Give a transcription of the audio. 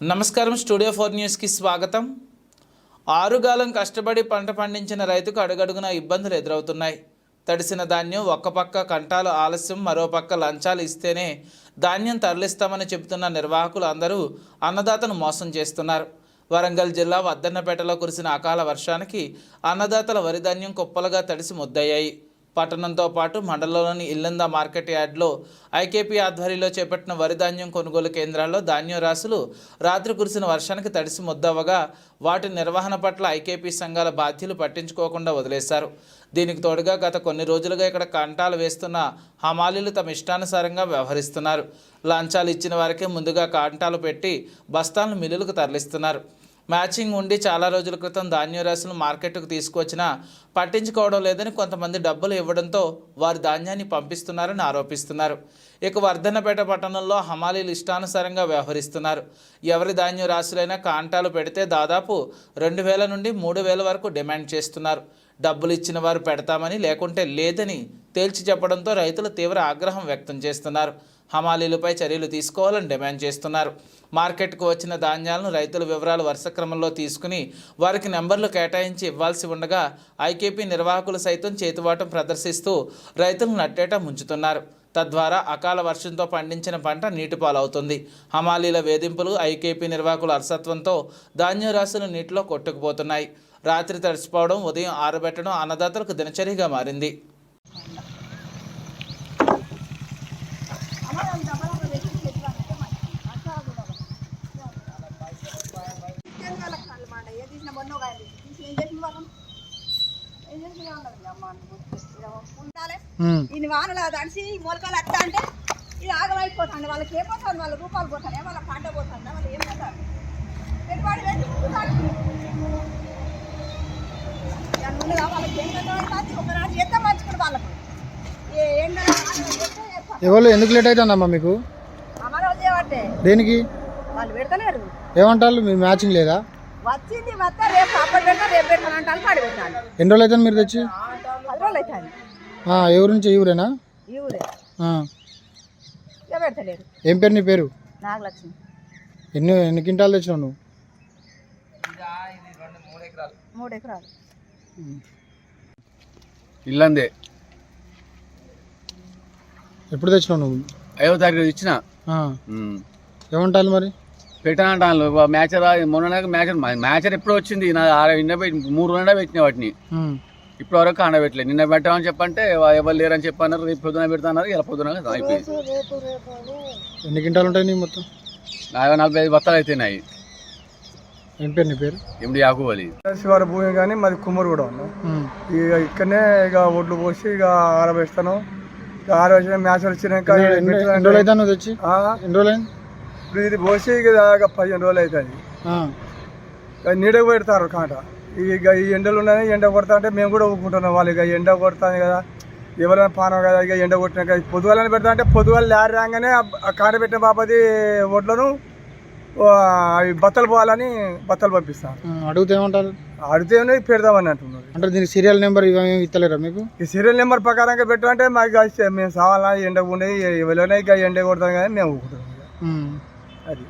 నమస్కారం. స్టూడియో 4 న్యూస్కి స్వాగతం. ఆరుగాలం కష్టపడి పంట పండించిన రైతుకు అడుగడుగునా ఇబ్బందులు ఎదురవుతున్నాయి. తడిసిన ధాన్యం ఒక పక్క కంటాలు ఆలస్యం, మరోపక్క లంచాలు ఇస్తేనే ధాన్యం తరలిస్తామని చెబుతున్న నిర్వాహకులు అందరూ అన్నదాతను మోసం చేస్తున్నారు. వరంగల్ జిల్లా వద్దన్నపేటలో కురిసిన అకాల వర్షానికి అన్నదాతల వరి ధాన్యం కుప్పలుగా తడిసి ముద్దయ్యాయి. పట్టణంతో పాటు మండలంలోని ఇల్లంద మార్కెట్ యార్డ్లో ఐకేపీ ఆధ్వర్యంలో చేపట్టిన వరి ధాన్యం కొనుగోలు కేంద్రాల్లో ధాన్యం రాసులు రాత్రి కురిసిన వర్షానికి తడిసి ముద్దవగా వాటి నిర్వహణ పట్ల ఐకేపీ సంఘాల బాధ్యులు పట్టించుకోకుండా వదిలేశారు. దీనికి తోడుగా గత కొన్ని రోజులుగా ఇక్కడ కంటాలు వేస్తున్న హమాలీలు తమ ఇష్టానుసారంగా వ్యవహరిస్తున్నారు. లంచాలు ఇచ్చిన వారికే ముందుగా కంటాలు పెట్టి బస్తాలను మిల్లులకు తరలిస్తున్నారు. మ్యాచింగ్ ఉండి చాలా రోజుల క్రితం ధాన్యం రాసులు మార్కెట్కు తీసుకొచ్చినా పట్టించుకోవడం లేదని కొంతమంది డబ్బులు ఇవ్వడంతో వారి ధాన్యాన్ని పంపిస్తున్నారని ఆరోపిస్తున్నారు. ఇక వర్ధన్నపేట పట్టణంలో హమాలీలు ఇష్టానుసారంగా వ్యవహరిస్తున్నారు. ఎవరి ధాన్యం రాసులైనా కాంటాలు పెడితే దాదాపు 2,000 నుండి 3,000 వరకు డిమాండ్ చేస్తున్నారు. డబ్బులు ఇచ్చిన వారు పెడతామని, లేకుంటే లేదని తేల్చి చెప్పడంతో రైతులు తీవ్ర ఆగ్రహం వ్యక్తం చేస్తున్నారు. హమాలీలపై చర్యలు తీసుకోవాలని డిమాండ్ చేస్తున్నారు. మార్కెట్కు వచ్చిన ధాన్యాలను రైతుల వివరాలు వరుస క్రమంలో తీసుకుని వారికి నెంబర్లు కేటాయించి ఇవ్వాల్సి ఉండగా ఐకేపీ నిర్వాహకులు సైతం చేతివాటం ప్రదర్శిస్తూ రైతులను నట్టేట ముంచుతున్నారు. తద్వారా అకాల వర్షంతో పండించిన పంట నీటిపాలవుతుంది. హమాలీల వేధింపులు, ఐకేపీ నిర్వాహకుల అలసత్వంతో ధాన్యం రాసులు నీటిలో కొట్టుకుపోతున్నాయి. రాత్రి తడిసిపోవడం, ఉదయం ఆరబెట్టడం అన్నదాతలకు దినచర్యగా మారింది. ఈ వానలు తడిసి మొలకలు వస్తా అంటే ఇది ఆగమైపోతుంది. వాళ్ళకి ఏమవుతుంది? వాళ్ళ రూపాయలు పోతానే, వాళ్ళ పంట పోతుందా, వాళ్ళు ఏం పోతారు? పెట్టుబడి ముందుగా వాళ్ళకి ఎండ ఒకనాడు చేస్తే మంచుకుని వాళ్ళకు ఎండ ఎవరు ఎందుకు లేట్ అవుతుందమ్మా మీకు? అమలు చేయబట్టే. దేనికి వాళ్ళు పెడతలేరు. ఏమంటారు? మీ మ్యాచింగ్ లేదా? వచ్చింది వస్తా, రేపు అప్పటి పెడతా, రేపు పెడతాను అంటాను. పాడి పెట్టాను. ఎన్ని రోజులు అవుతుంది మీరు తెచ్చి? 10 రోజులు అవుతాను. ఎవరి నుంచి? ఈ ఊరేనా? ఈ ఊరే. ఇక పెడతలేరు. ఏం పేరు నీ పేరు? నాగలక్ష్మి. ఎన్ని క్వింటాలు తెచ్చినావు నువ్వు? 3 ఎకరాలు. ఇల్లందే. ఎప్పుడు తెచ్చినావు నువ్వు? 5వ తారీఖు ఇచ్చిన. ఏమంటారు మరి? పెట్టానంటాను. మ్యాచర్ మ్యాచర్ ఎప్పుడు వచ్చింది? నా 3 రోజులు పెట్టిన వాటిని. ఇప్పటి వరకు ఆడబెట్టలేదు. నిన్న పెట్టామని చెప్పంటే ఎవరు లేరని చెప్పన్నారు. రేపు పొద్దున పెడతాన్నారు. ఇలా పొద్దున అయిపోయింది. ఎన్ని క్వింటాలు ఉంటాయి నీ మొత్తం? 45 బత్తాలు అయితేనాయి. ఏం పేరు నీ పేరు? ఎండి యాకూబ్ అలీ. శివారు భూమి కానీ మాది కుమ్మరి కూడా ఉన్నాం. ఇక ఇక్కడనే ఇక ఒడ్లు పోసి ఇక ఆరబెస్తాను. ఇక ఆరబెట్టిన మ్యాచ్ వచ్చినాక ఎన్ని రోజులు అవుతా నువ్వు తెచ్చి? ఎన్ని రోజులు అయింది? ఇప్పుడు ఇది పోసి ఇక 15 రోజులు అవుతుంది. నీడకు పెడతారు కాంట. ఇక ఈ ఎండలు ఉన్నాయి, ఎండ కొడతా అంటే మేము కూడా ఊపుకుంటున్నాం. వాళ్ళు ఇక ఎండ కొడతాను కదా, ఎవరైనా పానం కదా, ఇక ఎండ కొట్టినాక పొద్దుగాలని పెడతా అంటే పొద్దుగాలు లారీ రాగానే ఆ కాంట పెట్టిన బాపది ఒడ్లను అవి బత్తలు పోవాలని బత్తలు పంపిస్తాను. అడిగితే ఏమంటారు? అడిగితే పెడదామని అంటున్నారు. అంటే దీనికి సీరియల్ నెంబర్ ఇవేమి ఇస్తలేరా మీకు? ఈ సీరియల్ నెంబర్ ప్రకారంగా పెట్టాలంటే మాకు మేము సవాలా ఎండ ఉండే ఎవరైనా ఇక ఎండ కొడతాం కానీ మేము ఊపుకుంటాం. అది